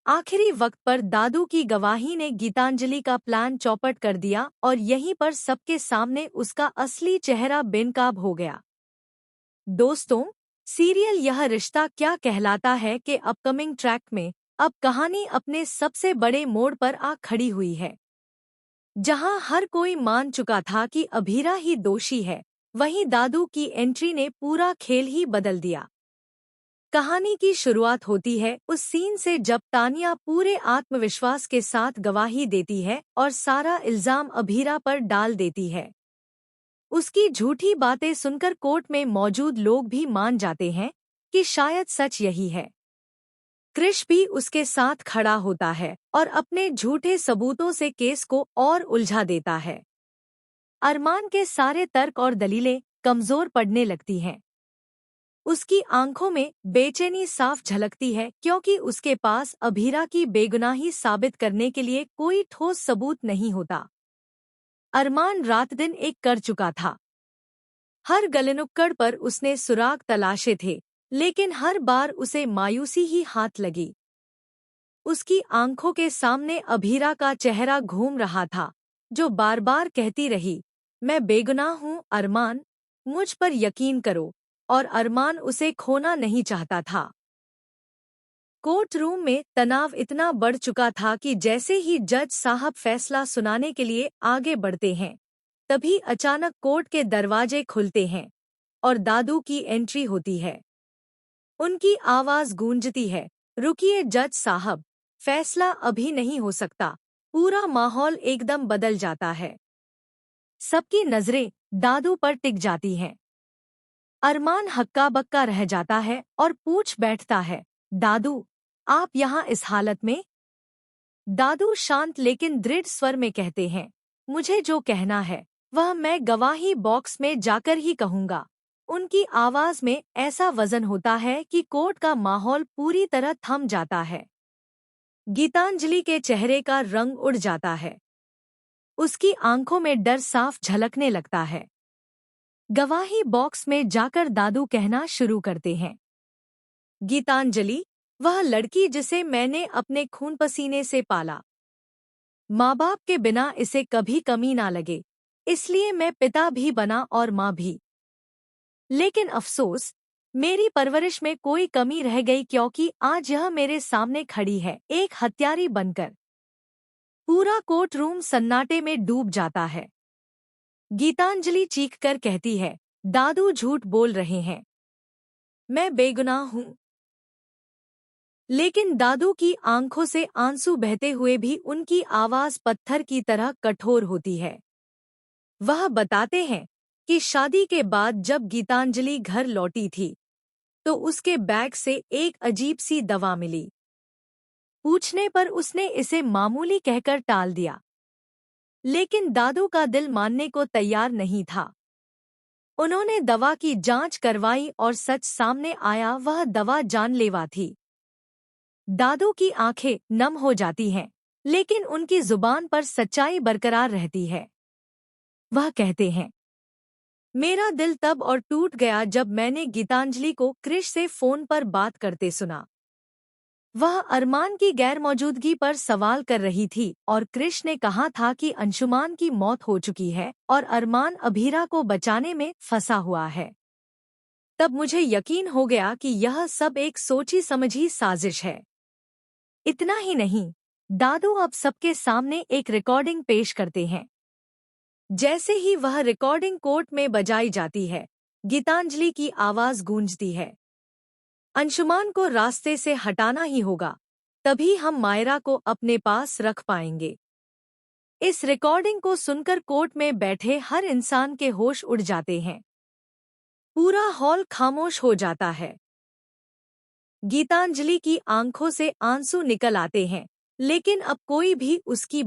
आखिरी वक्त पर दादू की गवाही ने गीतांजलि का प्लान चौपट कर दिया और यहीं पर सबके सामने उसका असली चेहरा बेनकाब हो गया। दोस्तों, सीरियल यह रिश्ता क्या कहलाता है के अपकमिंग ट्रैक में अब कहानी अपने सबसे बड़े मोड़ पर आ खड़ी हुई है। जहां हर कोई मान चुका था कि अभीरा ही दोषी है, वहीं दादू की एंट्री ने पूरा खेल ही बदल दिया। कहानी की शुरुआत होती है उस सीन से जब तानिया पूरे आत्मविश्वास के साथ गवाही देती है और सारा इल्जाम अभीरा पर डाल देती है। उसकी झूठी बातें सुनकर कोर्ट में मौजूद लोग भी मान जाते हैं कि शायद सच यही है। क्रिश भी उसके साथ खड़ा होता है और अपने झूठे सबूतों से केस को और उलझा देता है। अरमान के सारे तर्क और दलीलें कमजोर पड़ने लगती हैं। उसकी आंखों में बेचैनी साफ झलकती है क्योंकि उसके पास अभीरा की बेगुनाही साबित करने के लिए कोई ठोस सबूत नहीं होता। अरमान रात दिन एक कर चुका था। हर गलिनुक्कड़ पर उसने सुराग तलाशे थे, लेकिन हर बार उसे मायूसी ही हाथ लगी। उसकी आंखों के सामने अभीरा का चेहरा घूम रहा था, जो बार बार कहती रही, मैं बेगुनाह हूँ अरमान, मुझ पर यकीन करो। और अरमान उसे खोना नहीं चाहता था। कोर्ट रूम में तनाव इतना बढ़ चुका था कि जैसे ही जज साहब फैसला सुनाने के लिए आगे बढ़ते हैं, तभी अचानक कोर्ट के दरवाजे खुलते हैं और दादू की एंट्री होती है। उनकी आवाज गूंजती है, रुकिए जज साहब, फैसला अभी नहीं हो सकता। पूरा माहौल एकदम बदल जाता है। सबकी नजरें दादू पर टिक जाती हैं। अरमान हक्का बक्का रह जाता है और पूछ बैठता है, दादू, आप यहाँ इस हालत में? दादू शांत लेकिन दृढ़ स्वर में कहते हैं, मुझे जो कहना है वह मैं गवाही बॉक्स में जाकर ही कहूँगा। उनकी आवाज में ऐसा वजन होता है कि कोर्ट का माहौल पूरी तरह थम जाता है। गीतांजलि के चेहरे का रंग उड़ जाता है। उसकी आंखों में डर साफ झलकने लगता है। गवाही बॉक्स में जाकर दादू कहना शुरू करते हैं, गीतांजलि, वह लड़की जिसे मैंने अपने खून पसीने से पाला। माँ बाप के बिना इसे कभी कमी ना लगे, इसलिए मैं पिता भी बना और माँ भी। लेकिन अफसोस, मेरी परवरिश में कोई कमी रह गई क्योंकि आज यह मेरे सामने खड़ी है एक हत्यारी बनकर। पूरा कोर्ट रूम सन्नाटे में डूब जाता है। गीतांजलि चीखकर कहती है, दादू झूठ बोल रहे हैं, मैं बेगुनाह हूँ। लेकिन दादू की आंखों से आंसू बहते हुए भी उनकी आवाज पत्थर की तरह कठोर होती है। वह बताते हैं कि शादी के बाद जब गीतांजलि घर लौटी थी, तो उसके बैग से एक अजीब सी दवा मिली। पूछने पर उसने इसे मामूली कहकर टाल दिया। लेकिन दादू का दिल मानने को तैयार नहीं था। उन्होंने दवा की जांच करवाई और सच सामने आया, वह दवा जानलेवा थी। दादू की आंखें नम हो जाती हैं, लेकिन उनकी जुबान पर सच्चाई बरकरार रहती है। वह कहते हैं, मेरा दिल तब और टूट गया जब मैंने गीतांजलि को क्रिश से फोन पर बात करते सुना। वह अरमान की गैरमौजूदगी पर सवाल कर रही थी और क्रिश ने कहा था कि अंशुमान की मौत हो चुकी है और अरमान अभीरा को बचाने में फंसा हुआ है। तब मुझे यकीन हो गया कि यह सब एक सोची समझी साजिश है। इतना ही नहीं, दादू अब सबके सामने एक रिकॉर्डिंग पेश करते हैं। जैसे ही वह रिकॉर्डिंग कोर्ट में बजाई जाती है, गीतांजलि की आवाज गूंजती है, अंशुमान को रास्ते से हटाना ही होगा, तभी हम मायरा को अपने पास रख पाएंगे। इस रिकॉर्डिंग को सुनकर कोर्ट में बैठे हर इंसान के होश उड़ जाते हैं। पूरा हॉल खामोश हो जाता है। गीतांजलि की आंखों से आंसू निकल आते हैं, लेकिन अब कोई भी उसकी